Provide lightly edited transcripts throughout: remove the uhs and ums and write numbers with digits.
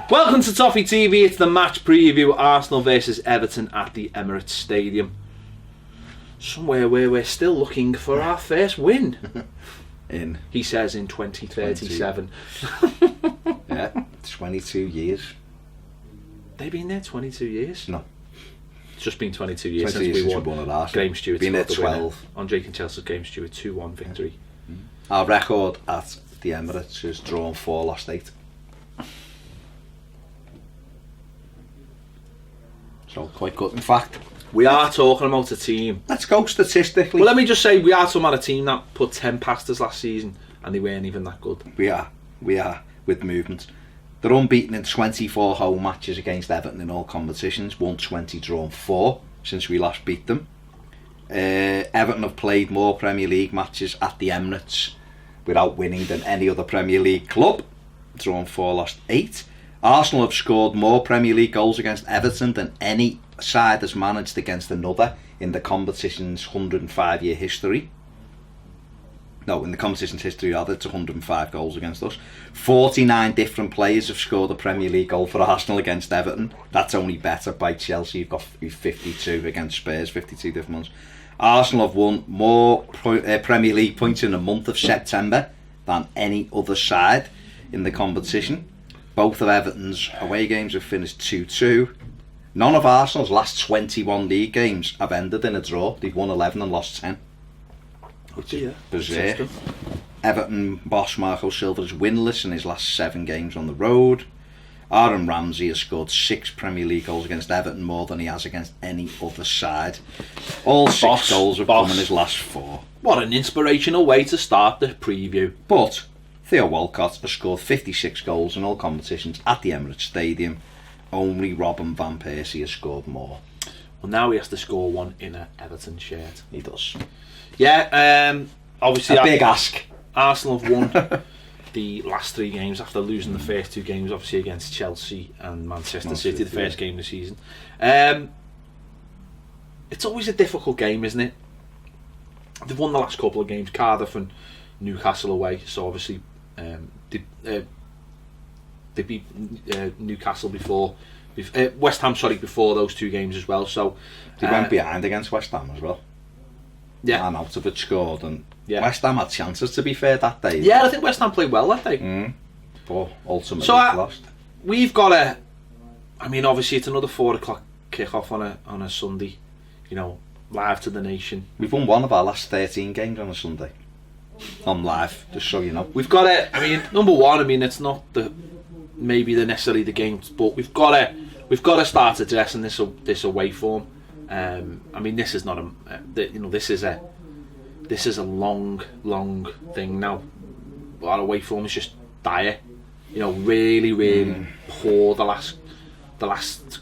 Welcome to Toffee TV. It's the match preview. Arsenal versus Everton at the Emirates Stadium. Somewhere where we're still looking for our first win. He says in 2037. Yeah, 22 years. They've been there 22 years? No. It's just been 22 years 20 since years we since won at Arsenal. Graham Stewart's Been there 12. Andre Chelsea's Graham Stewart 2-1 victory. Our record at the Emirates is drawn 4, lost 8. So quite good. In fact, We are talking about a team. let's go statistically. Well, let me just say, we are talking about a team that put 10 past us last season and they weren't even that good. We are with movement. They're unbeaten in 24 home matches against Everton in all competitions, won 20, drawn 4 since we last beat them. Everton have played more Premier League matches at the Emirates without winning than any other Premier League club, drawn 4, lost 8. Arsenal have scored more Premier League goals against Everton than any side has managed against another in the competition's 105-year history. No, in the competition's history, rather, it's 105 goals against us. 49 different players have scored a Premier League goal for Arsenal against Everton. That's only better by Chelsea. You've got 52 against Spurs, 52 different ones. Arsenal have won more Premier League points in the month of September than any other side in the competition. Both of Everton's away games have finished 2-2. None of Arsenal's last 21 league games have ended in a draw. They've won 11 and lost 10. Which is berserk. Everton boss Marco Silva is winless in his last 7 games on the road. Aaron Ramsey has scored 6 Premier League goals against Everton, more than he has against any other side. All 6 goals have come in his last 4. What an inspirational way to start the preview. But Theo Walcott has scored 56 goals in all competitions at the Emirates Stadium. Only Robin Van Persie has scored more. Well, now he has to score one in an Everton shirt. He does. Yeah, obviously a big ask. Arsenal have won the last 3 games after losing the first 2 games, obviously against Chelsea and Manchester City, the first game of the season. It's always a difficult game, isn't it? They've won the last couple of games, Cardiff and Newcastle away, so obviously they beat Newcastle before West Ham, before those 2 games as well. So they went behind against West Ham as well. Yeah, and out of it scored, and yeah. West Ham had chances, to be fair, that day. Yeah, I think West Ham played well that day. But ultimately lost. We've got obviously it's another 4 o'clock kick-off on a Sunday, live to the nation. We've won one of our last 13 games on a Sunday. On live, just so you know. We've got number one, it's not necessarily the games, but we've got to start addressing this away form. This is not this is a long thing now. Our away form is just dire. Really poor. The last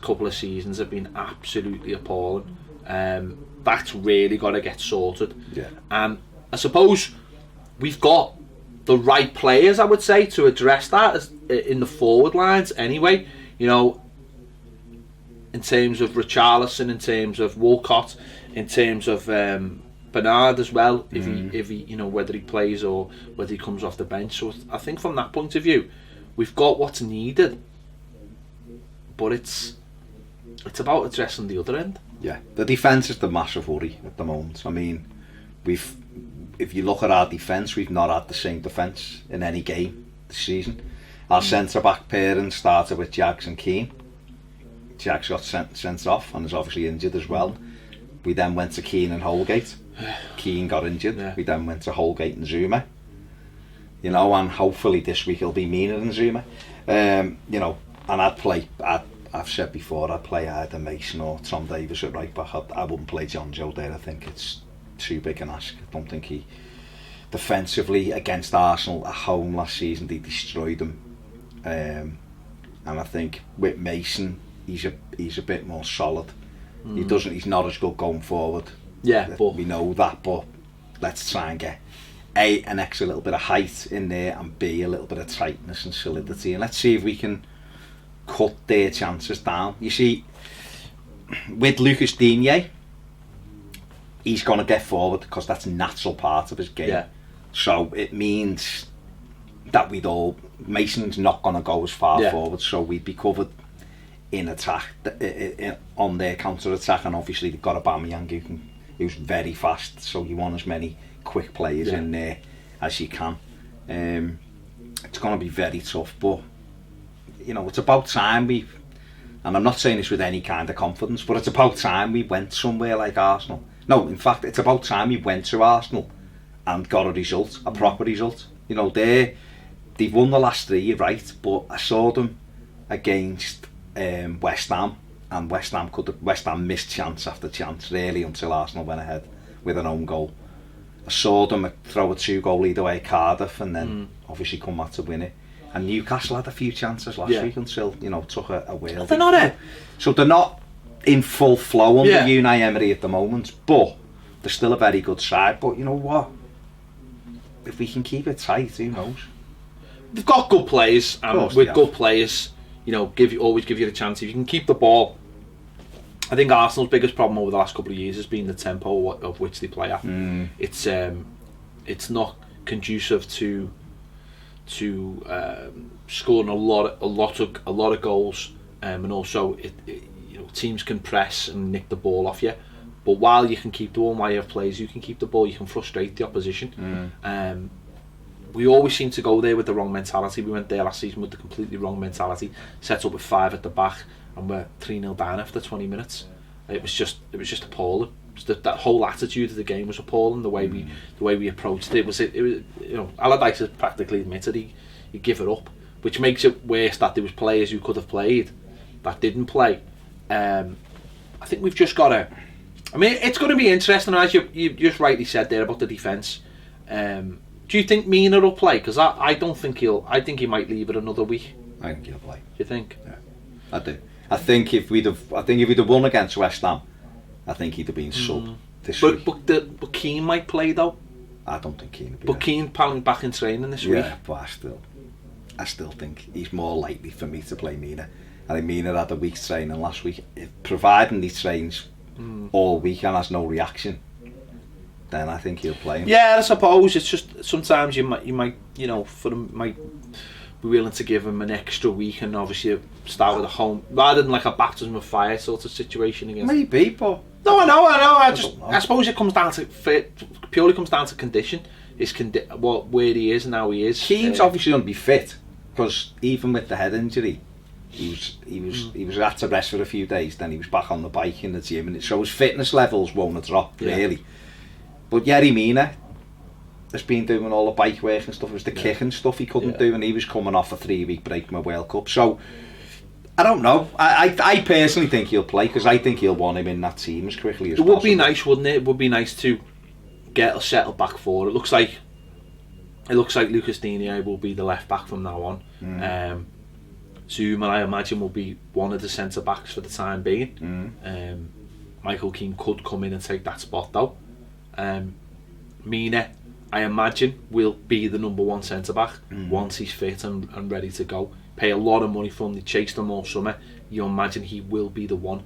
couple of seasons have been absolutely appalling. That's really got to get sorted. Yeah. And I suppose we've got the right players, I would say, to address that in the forward lines anyway. In terms of Richarlison, in terms of Walcott, in terms of Bernard as well, if he whether he plays or whether he comes off the bench. So I think from that point of view, we've got what's needed, but it's about addressing the other end. Yeah, the defence is the massive worry at the moment. If you look at our defence, we've not had the same defence in any game this season. Our centre-back pairing started with Jags and Keane. Jags got sent off and is obviously injured as well. We then went to Keane and Holgate. Keane got injured. Yeah. We then went to Holgate and Zuma. And hopefully this week he'll be meaner than Zuma. And I've said before, I'd play either Mason or Tom Davies at right back. I wouldn't play John Joe there. I think it's too big an ask. I don't think he defensively against Arsenal at home last season they destroyed them. And I think with Mason, he's a bit more solid. He's not as good going forward. Yeah, but we know that. But let's try and get an extra little bit of height in there, and B, a little bit of tightness and solidity, and let's see if we can cut their chances down. You see, with Lucas Digne, he's going to get forward because that's a natural part of his game. Yeah. So it means that Mason's not going to go as far forward, so we'd be covered in attack, on their counter-attack, and obviously they've got Aubameyang who's very fast, so you want as many quick players in there as you can. It's going to be very tough, but it's about time and I'm not saying this with any kind of confidence, but it's about time we went somewhere like Arsenal. No, in fact, it's about time we went to Arsenal and got a result, a proper result. They've won the last 3, right, but I saw them against West Ham, and West Ham missed chance after chance really until Arsenal went ahead with an own goal. I saw them throw a 2-goal lead away at Cardiff and then obviously come back to win it. And Newcastle had a few chances last week until took a whale. They're not it. So they're not in full flow under Unai Emery at the moment, but they're still a very good side. But you know what? If we can keep it tight, who knows? They've got good players, and with good players, always give you a chance. If you can keep the ball, I think Arsenal's biggest problem over the last couple of years has been the tempo of which they play at. It's not conducive to scoring a lot of goals, and also teams can press and nick the ball off you. But while you can keep the ball, while you have players who can keep the ball, you can frustrate the opposition. We always seem to go there with the wrong mentality. We went there last season with the completely wrong mentality, set up with 5 at the back, and we're 3-0 down after 20 minutes. It was just appalling. That whole attitude of the game was appalling. The way we approached it was Allardyce has practically admitted he give it up, which makes it worse that there was players who could have played that didn't play. I think we've just got to. I mean, it's going to be interesting, as you just rightly said there about the defence. Do you think Mina will play? Because I don't think he'll. I think he might leave it another week. I think he'll play. Do you think? Yeah, I do. I think if we'd have won against West Ham, I think he'd have been subbed this week. But Keane might play though. I don't think Keane. But Keane apparently back in training this week. Yeah, but I still think he's more likely for me to play Mina. I think Mina had a week's training last week. providing he trains all week and has no reaction, then I think he'll play him. Yeah, I suppose it's just sometimes you might might be willing to give him an extra week and obviously start with a home rather than like a baptism of fire sort of situation against. Maybe, but no, I know. I suppose it comes down to purely comes down to condition. Where he is and how he is. Keane's obviously going to be fit because even with the head injury, he was had to rest for a few days. Then he was back on the bike in the gym, and so his fitness levels won't have dropped really. But Yerry Mina has been doing all the bike work and stuff. It was the kicking stuff he couldn't do, and he was coming off a 3-week break from a World Cup. So I don't know. I personally think he'll play because I think he'll want him in that team as quickly as possible. It would be nice, wouldn't it? It would be nice to get a settled back forward. It looks like Lucas Digne will be the left back from now on. Zuma, I imagine, will be one of the centre backs for the time being. Michael Keane could come in and take that spot though. Mina, I imagine, will be the number 1 centre back once he's fit and ready to go. Pay a lot of money for him. They chased him all summer. You imagine he will be the one.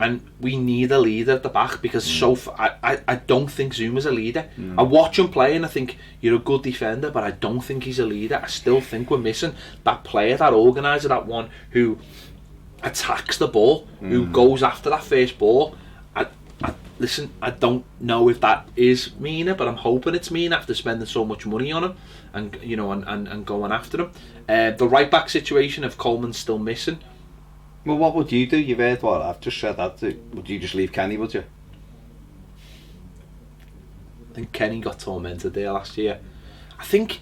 And we need a leader at the back because so far I don't think Zuma's a leader. I watch him play and I think you're a good defender, but I don't think he's a leader. I still think we're missing that player, that organiser, that one who attacks the ball, who goes after that first ball. Listen, I don't know if that is Mina, but I'm hoping it's Mina after spending so much money on him and and going after him. The right back situation, if Coleman's still missing. Well, what would you do? You've heard what I've just said. Would you just leave Kenny? Would you? I think Kenny got tormented there last year. I think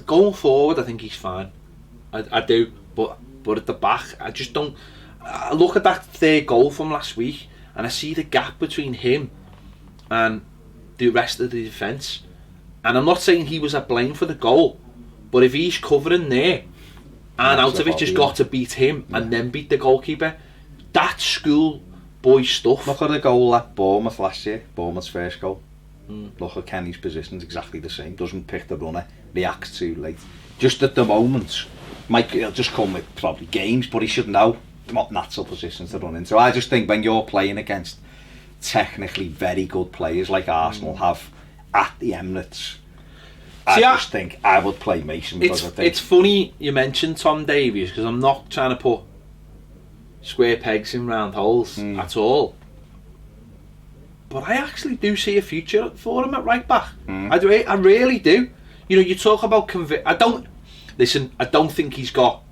going forward, I think he's fine. I do, but at the back, I just don't. I look at that 3rd goal from last week, and I see the gap between him and the rest of the defence. And I'm not saying he was at blame for the goal, but if he's covering there, and Arnautovic has got to beat him and then beat the goalkeeper, that's schoolboy stuff. Look at the goal at Bournemouth last year, Bournemouth's first goal. Look at Kenny's position's exactly the same. Doesn't pick the runner, reacts too late. Just at the moment, he'll just come with probably games, but he should know what natural positions to run in. So I just think when you're playing against technically very good players like Arsenal have at the Emirates, I just think I would play Mason because I think it's funny you mentioned Tom Davies because I'm not trying to put square pegs in round holes at all. But I actually do see a future for him at right back. I really do. You know, you talk about I don't think he's got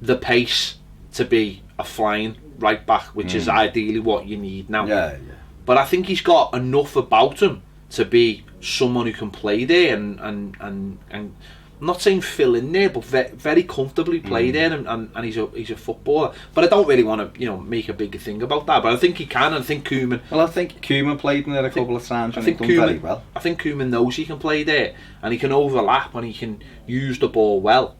the pace to be a flying right back, which is ideally what you need now. Yeah. But I think he's got enough about him to be someone who can play there and I'm not saying fill in there, but very comfortably play there, and he's a footballer. But I don't really want to make a bigger thing about that. But I think he can, and I think Koeman. Well, I think Koeman played in there a couple of times, and he done very well. I think Koeman knows he can play there, and he can overlap, and he can use the ball well.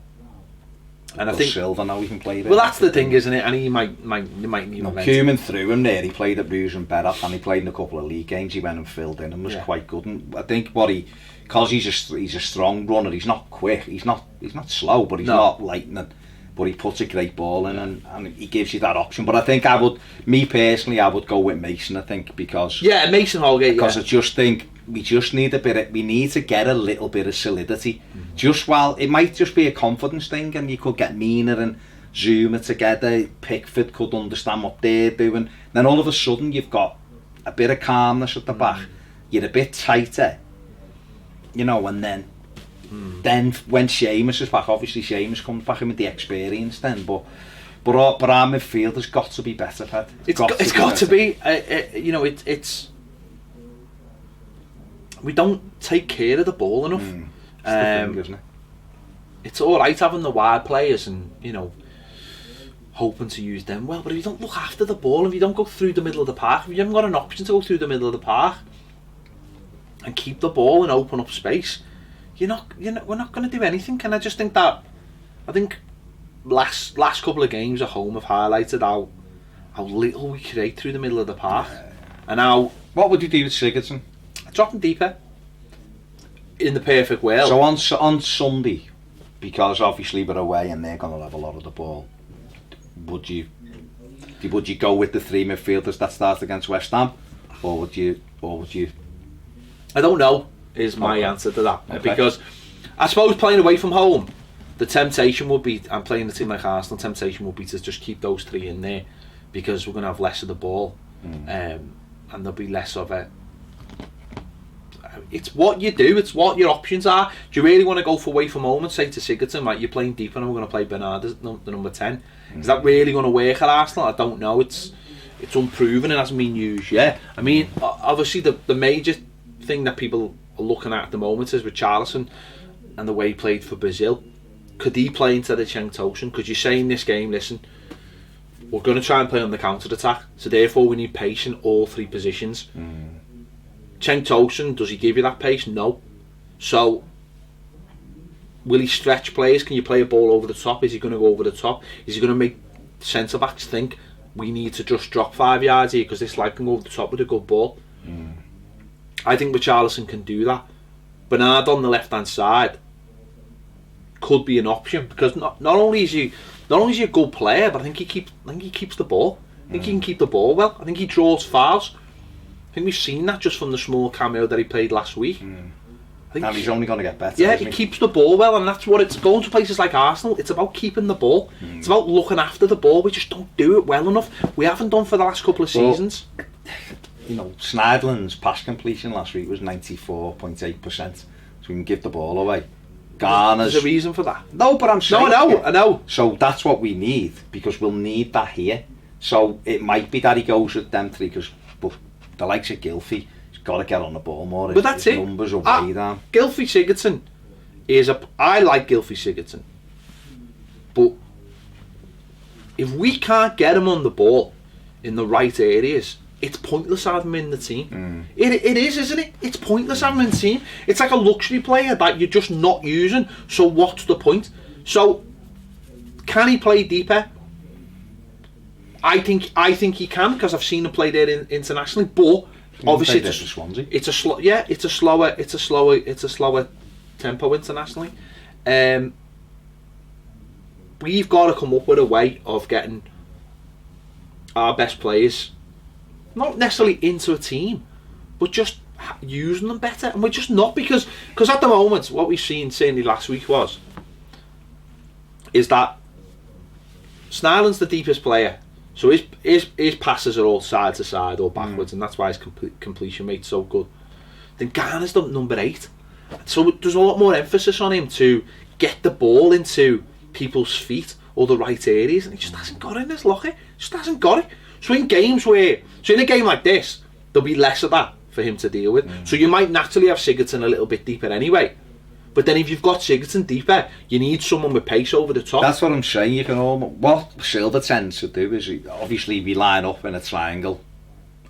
And I think Silva now he can play there. Well, that's the thing, isn't it? And he might even. Koeman threw him there. He played at Bruges and Berra, and he played in a couple of league games. He went and filled in and was quite good. And I think because he's a strong runner. He's not quick. He's not slow, but he's not lightning. But he puts a great ball in, and he gives you that option. But I think I would go with Mason. I think because Mason Holgate. Because I just think we need to get a little bit of solidity. Just while it might just be a confidence thing, and you could get Mina and Zuma together. Pickford could understand what they're doing. Then all of a sudden you've got a bit of calmness at the back. You're a bit tighter, and then when Seamus is back, obviously Seamus comes back in with the experience then, but our midfield has got to be better, Pat. It's got to be. It's we don't take care of the ball enough. It's the thing, isn't it? It's all right having the wide players and hoping to use them well, but if you don't look after the ball, if you don't go through the middle of the park, if you haven't got an option to go through the middle of the park and keep the ball and open up space, we're not going to do anything. And I just think that last couple of games at home have highlighted how little we create through the middle of the park, and how. What would you do with Sigurdsson? Drop him deeper. In the perfect world. So on Sunday, because obviously we're away and they're going to have a lot of the ball, would you go with the three midfielders that start against West Ham, or would you? I don't know. Is my answer to that, okay. Because I suppose playing away from home, the temptation would be, and playing a team like Arsenal, temptation would be to just keep those three in there, because we're going to have less of the ball, and there'll be less of it. It's what you do, it's what your options are. Do you really want to go for away from home and say to Sigurdsson, right, you're playing deeper and we're going to play Bernard as the number 10? Is that really going to work at Arsenal? I don't know. It's unproven and hasn't been used yet. I mean, obviously the major thing that people are looking at the moment is with Richarlison and the way he played for Brazil. Could he play instead of Cenk Tosun? Could you say in this game, listen, we're going to try and play on the counter-attack, so therefore we need pace in all three positions. Cenk Tosun, does he give you that pace? No. So, will he stretch players? Can you play a ball over the top? Is he going to go over the top? Is he going to make centre-backs think we need to just drop 5 yards here because this lad can go over the top with a good ball? I think Richarlison can do that. Bernard on the left-hand side could be an option, because not only is he a good player, but I think he keeps the ball. I think he can keep the ball well. I think he draws fouls. I think we've seen that just from the small cameo that he played last week. I think he's only going to get better. Yeah, he keeps the ball well, and that's what it's going to places like Arsenal. It's about keeping the ball. It's about looking after the ball. We just don't do it well enough. We haven't done for the last couple of seasons. Sneijderlin's pass completion last week was 94.8%, so we can give the ball away. Garner's... There's a reason for that. No, but I'm saying... No, I know. So that's what we need, because we'll need that here. So it might be that he goes with them three, but the likes of Gylfi, he's got to get on the ball more. But that's his it. Numbers are way down. Gylfi Sigurdsson I like Gylfi Sigurdsson, but if we can't get him on the ball in the right areas, it's pointless having him in the team. It is, isn't it? It's pointless having him in the team. It's like a luxury player that you're just not using, so what's the point? So, can he play deeper? I think he can, because I've seen him play there internationally, but obviously it's a slower tempo internationally. We've got to come up with a way of getting our best players not necessarily into a team, but just using them better, and we're just not, because at the moment what we've seen certainly last week is that Snarland's the deepest player, so his passes are all side to side or backwards, and that's why his completion rate's so good. Then Garner's the number 8, so there's a lot more emphasis on him to get the ball into people's feet or the right areas, and he just hasn't got it in his locker. Just hasn't got it. So in a game like this, there'll be less of that for him to deal with. So you might naturally have Sigurdsson a little bit deeper anyway. But then if you've got Sigurdsson deeper, you need someone with pace over the top. That's what I'm saying. You can what Silva tends to do is obviously we line up in a triangle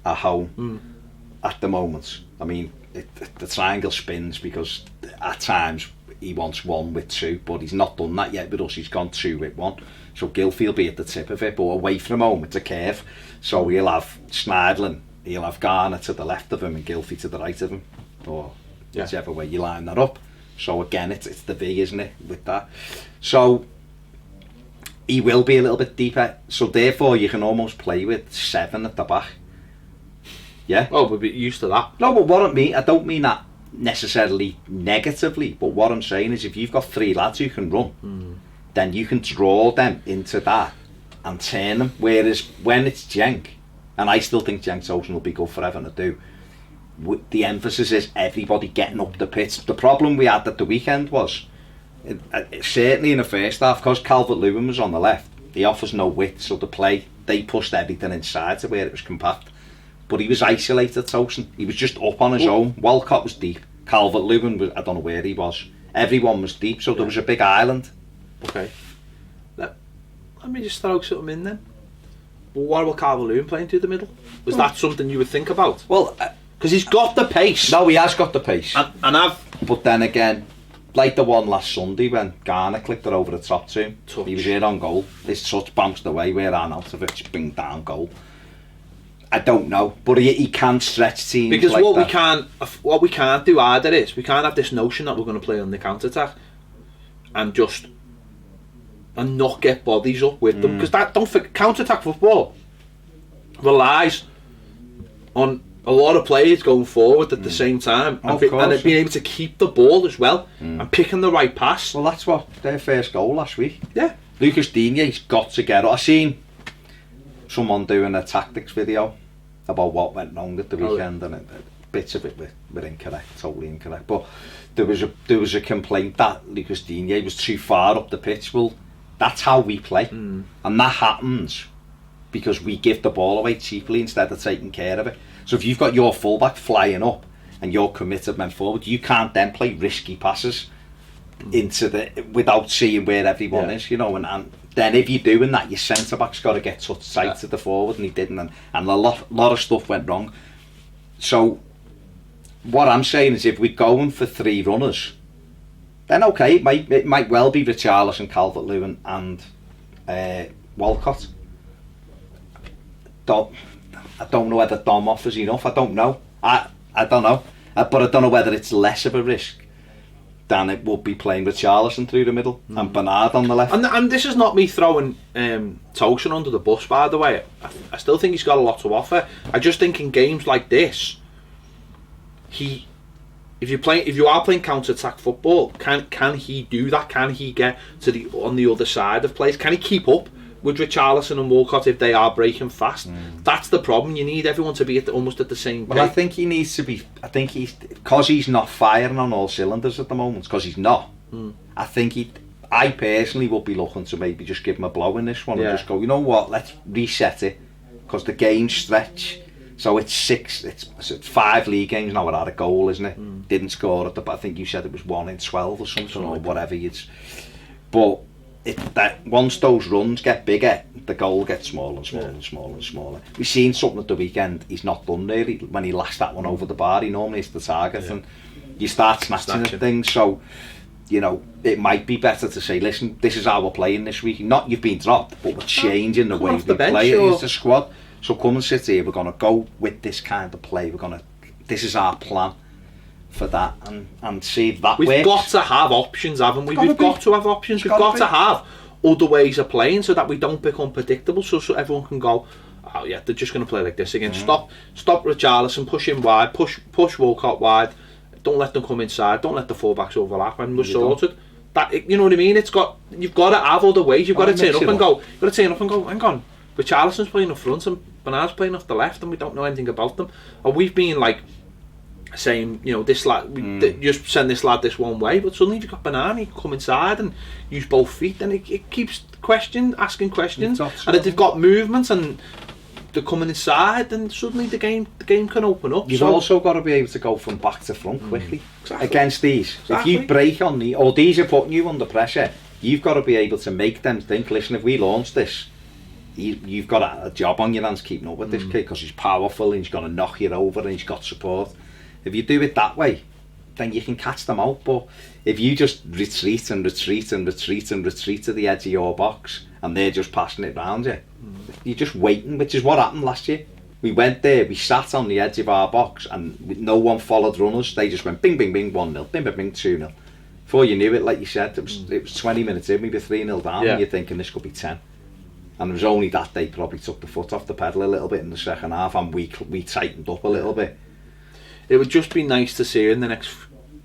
at home at the moment. I mean, the triangle spins because at times he wants 1 with 2, but he's not done that yet with us. He's gone 2 with 1. So Gylfi will be at the tip of it, but away from home it's a curve. So he'll have Schneiderlin, he'll have Garner to the left of him and Gylfi to the right of him, or whichever way you line that up. So again, it's the V, isn't it, with that? So he will be a little bit deeper. So therefore, you can almost play with 7 at the back. Yeah. Oh, we'll be used to that. No, but what I don't mean that necessarily negatively. But what I'm saying is, if you've got 3 lads who can run, then you can draw them into that and turn them. Whereas when it's Cenk, and I still think Cenk Tosun will be good for Everton to do, the emphasis is everybody getting up the pitch. The problem we had at the weekend was, certainly in the first half, because Calvert-Lewin was on the left, he offers no width, so they pushed everything inside to where it was compact. But he was isolated, Tosun. He was just up on his own. Walcott was deep. Calvert-Lewin, I don't know where he was. Everyone was deep, so there was a big island. Okay. Let me just throw something in then. Well, what about Calvert-Lewin playing through the middle? Was that something you would think about? Well, because he's got the pace. No, he has got the pace. And But then again, like the one last Sunday when Garner clicked it over the top to him, he was here on goal. His touch bounced away where Arnautovic binged down goal. I don't know, but he can stretch teams because like what we can't do either is we can't have this notion that we're going to play on the counter attack and not get bodies up with them, because don't forget, counter attack football relies on a lot of players going forward at the same time and being able to keep the ball as well and picking the right pass. Well, that's what their first goal last week. Yeah, Lucas Digne's got to get it. I seen someone doing a tactics video about what went wrong at the weekend, and bits of it were incorrect, totally incorrect. But there was a complaint that Lucas Digne was too far up the pitch. Well, that's how we play, and that happens because we give the ball away cheaply instead of taking care of it. So if you've got your fullback flying up and you're committed men forward, you can't then play risky passes into without seeing where everyone is, you know, and then if you're doing that, your centre back's got to get touched tight to the forward, and he didn't, and a lot of stuff went wrong. So what I'm saying is, if we're going for 3 runners, then okay, it might well be Richarlison, Calvert-Lewin and Walcott. I don't know whether Dom offers enough. I don't know. I don't know, but I don't know whether it's less of a risk than it would be playing Richarlison through the middle and Bernard on the left. And this is not me throwing Tosun under the bus, by the way. I still think he's got a lot to offer. I just think in games like this, if you are playing counter-attack football, can he do that? Can he get on the other side of plays? Can he keep up with Richarlison and Walcott if they are breaking fast? That's the problem. You need everyone to be almost at the same pace. Well, I think he needs to be. I think because he's not firing on all cylinders at the moment, because he's not. I think I personally would be looking to maybe just give him a blow in this one and just go, you know what, let's reset it, because the games stretch. So it's 5 league games now without a goal, isn't it? Didn't score at I think you said it was 1 in 12 or something or whatever. But that once those runs get bigger, the goal gets smaller and smaller and smaller and smaller. We've seen something at the weekend he's not done really. When he lashed that one over the bar, he normally hits the target, and you start snatching at things. So, you know, it might be better to say, listen, this is how we're playing this week. Not you've been dropped, but we're changing the way we play it as the squad. So come and sit here, we're going to go with this kind of play. This is our plan for that, and see if that works. We've got to have options, haven't we? We've got to have options. We've got to have other ways of playing so that we don't become predictable, so everyone can go, oh yeah, they're just going to play like this again. Stop Richarlison, push him wide, push Walcott wide. Don't let them come inside. Don't let the fullbacks overlap, and we're sorted. That, you know what I mean? You've got to have other ways. You've got to turn up and go. You've got to turn up and go. Hang on, Richarlison's playing up front and Bernard's playing off the left, and we don't know anything about them. And we've been like saying, this lad, just send this lad this one way, but suddenly you've got Bernard, he can come inside and use both feet, and it keeps asking questions, and if they've got movements and they're coming inside, then suddenly the game can open up. You've also got to be able to go from back to front quickly against these. If you break on these are putting you under pressure, you've got to be able to make them think, listen, if we launch this, you've got a job on your hands keeping up with this kid, because he's powerful and he's going to knock you over and he's got support. If you do it that way, then you can catch them out. But if you just retreat to the edge of your box and they're just passing it round you, you're just waiting, which is what happened last year. We went there, we sat on the edge of our box and no one followed runners. They just went bing, bing, bing, 1-0, bing, bing, bing, 2-0. Before you knew it, like you said, it was 20 minutes in, maybe 3-0 down, and you're thinking this could be 10. And it was only that they probably took the foot off the pedal a little bit in the second half, and we tightened up a little bit. It would just be nice to see in the next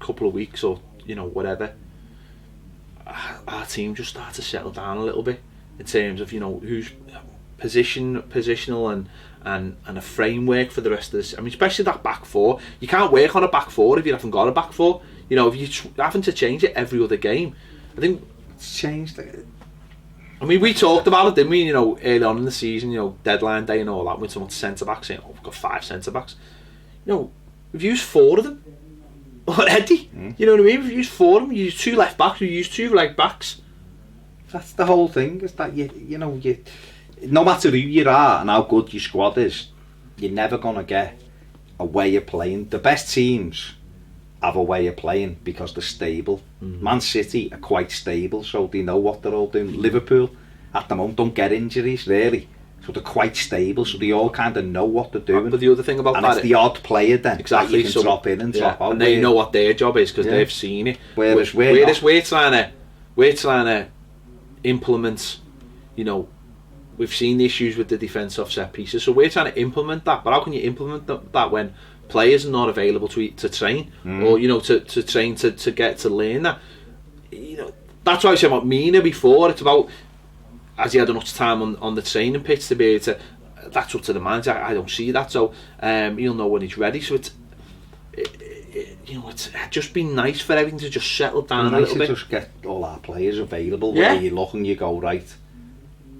couple of weeks, or whatever, our team just start to settle down a little bit in terms of who's positional and a framework for the rest of this. I mean, especially that back four. You can't work on a back four if you haven't got a back four. If you're having to change it every other game, I think it's changed it. I mean, we talked about it, didn't we? Early on in the season, deadline day and all that, when someone centre backs saying, "Oh, we've got 5 centre backs." We've used 4 of them already. You know what I mean? We've used 4 of them. You use 2 left backs. We use 2 right backs. That's the whole thing. Is that you no matter who you are and how good your squad is, you're never gonna get a way of playing. The best teams have a way of playing because they're stable. Man City are quite stable, so they know what they're all doing. Liverpool at the moment don't get injuries really, so they're quite stable, so they all kind of know what they're doing. But the other thing about and that, it's the odd player then that you can drop in and drop out, and they know what their job is because they've seen it. Whereas we're trying to implement. We've seen the issues with the defence off set pieces, so we're trying to implement that. But how can you implement that when players are not available to train, or to train to get to learn that? That's why I said about Mina before. It's about, has he had enough time on the training pitch to be able to? That's up to the manager. I don't see that, so he'll know when he's ready. So it's just been nice for everything to just settle down a little bit. Just get all our players available. Where you look and you go, right.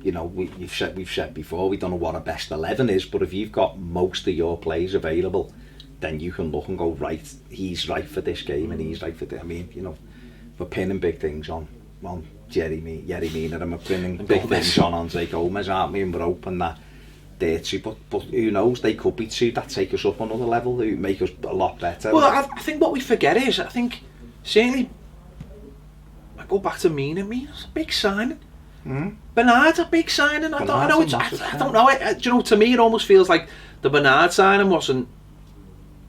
We've said before, we don't know what a best 11 is, but if you've got most of your players available, then you can look and go, right, he's right for this game and he's right for this. I mean, we're pinning big things on Yerry Mina, and we're pinning big things on Andre Gomez, aren't we? And we're hoping that they're 2, but who knows, they could be 2 that take us up another level, who make us a lot better. Well, I think what we forget is, certainly, I go back to Mina's a big signing. Bernard's a big signing. I don't know. To me, it almost feels like the Bernard signing wasn't.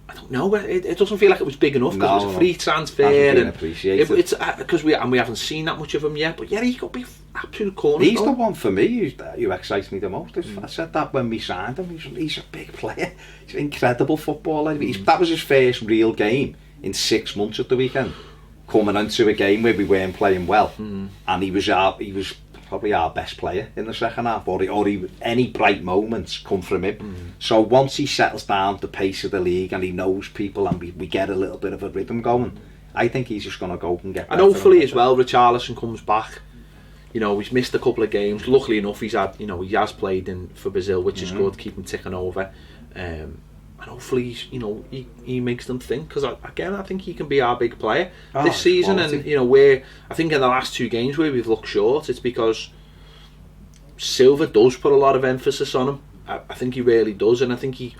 I don't know. It doesn't feel like it was big enough because it was a free transfer and it's because we haven't seen that much of him yet. But yeah, he could be absolute corner. He's the one for me who excites me the most. I said that when we signed him. He's a big player. He's an incredible footballer. That was his first real game in 6 months at the weekend. Coming into a game where we weren't playing well, and he was probably our best player in the second half, or any bright moments come from him. So once he settles down the pace of the league and he knows people and we get a little bit of a rhythm going, I think he's just going to go and get better. And hopefully as well, Richarlison comes back. He's missed a couple of games. Luckily enough, he has played for Brazil, which is good. Keep him ticking over, and hopefully he makes them think, because again I think he can be our big player this season. Quality. And where I think in the last 2 games where we've looked short, it's because Silva does put a lot of emphasis on him. I think he really does, and I think he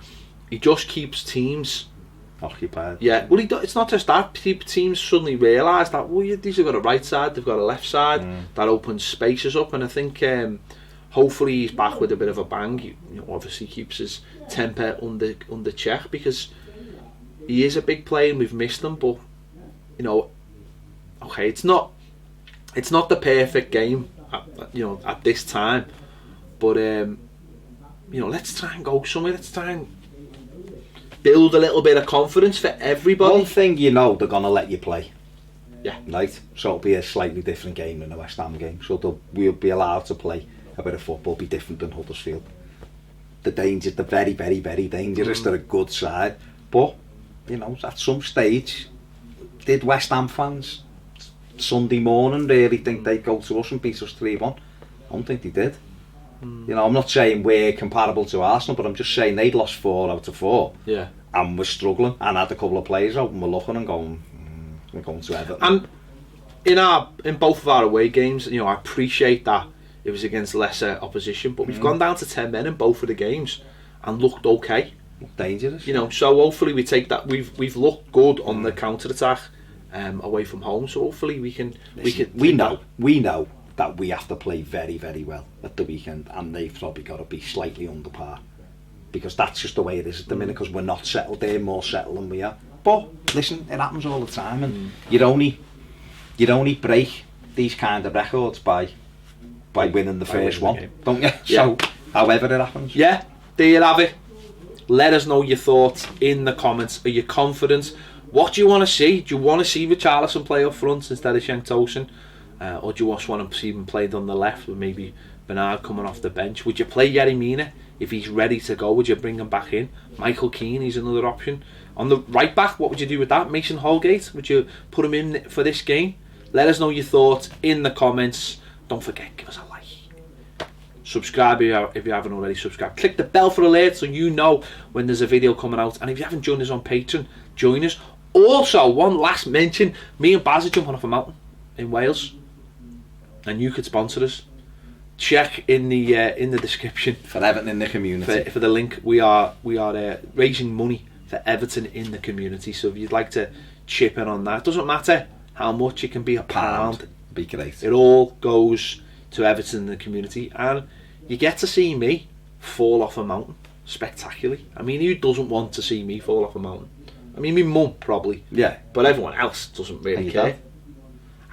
just keeps teams occupied. Yeah, well, it's not just that. Teams suddenly realise that these have got a right side, they've got a left side, that opens spaces up, and I think hopefully he's back with a bit of a bang. He obviously keeps his temper under check, because he is a big player and we've missed him. But okay, it's not the perfect game at this time, but you know, let's try and go somewhere. Let's try and build a little bit of confidence for everybody. One thing you know, they're going to let you play. Yeah. Right? So it'll be a slightly different game than the West Ham game. So we'll be allowed to play a bit of football, be different than Huddersfield. The very, very, very dangerous. They're a good side. But, you know, at some stage, did West Ham fans Sunday morning really think they'd go to us and beat us 3-1? I don't think they did. You know, I'm not saying we're comparable to Arsenal, but I'm just saying they'd lost 4 out of 4. Yeah. And we're struggling, and had a couple of players out, and we're looking and going, we're going to Everton. And in both of our away games, you know, I appreciate that it was against lesser opposition, but we've gone down to 10 men in both of the games and looked okay. Dangerous. You know, so hopefully we take that. We've looked good on the counter attack away from home. So hopefully we know that we have to play very, very well at the weekend, and they've probably got to be slightly under par, because that's just the way it is at the minute. Because we're not settled. They're more settled than we are. But listen, it happens all the time, and you'd only break these kind of records by winning the first one, don't you? Yeah. So, however it happens. Yeah, there you have it. Let us know your thoughts in the comments. Are you confident? What do you want to see? Do you want to see Richarlison play up front instead of Cenk Tosun? Or do you just want to see him played on the left with maybe Bernard coming off the bench? Would you play Yerry Mina if he's ready to go? Would you bring him back in? Michael Keane, he's another option. On the right back, what would you do with that? Mason Holgate, would you put him in for this game? Let us know your thoughts in the comments. Don't forget, give us a like. Subscribe if you haven't already subscribed. Click the bell for alerts so you know when there's a video coming out. And if you haven't joined us on Patreon, join us. Also, one last mention, me and Baz are jumping off a mountain in Wales, and you could sponsor us. Check in the description for Everton in the community for the link. We are raising money for Everton in the community. So if you'd like to chip in on that, doesn't matter how much, it can be £1. Be great. It all goes to Everton in the community, and you get to see me fall off a mountain spectacularly. I mean, who doesn't want to see me fall off a mountain? I mean, my mum probably. Yeah. But everyone else doesn't really care.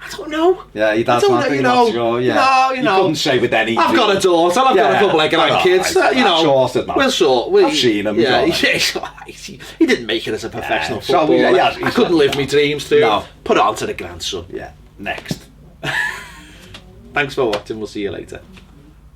I don't know. Yeah, your dad's not you know, sure. Yeah. No, you know. You couldn't say with any. I've got a daughter. I've got a couple of grandkids. You know, sorted, man. We'll sort. I've seen him. Yeah, he didn't make it as a professional footballer. So, I couldn't live my dreams through. No. Put it on to the grandson. Yeah. Next. Thanks for watching. We'll see you later.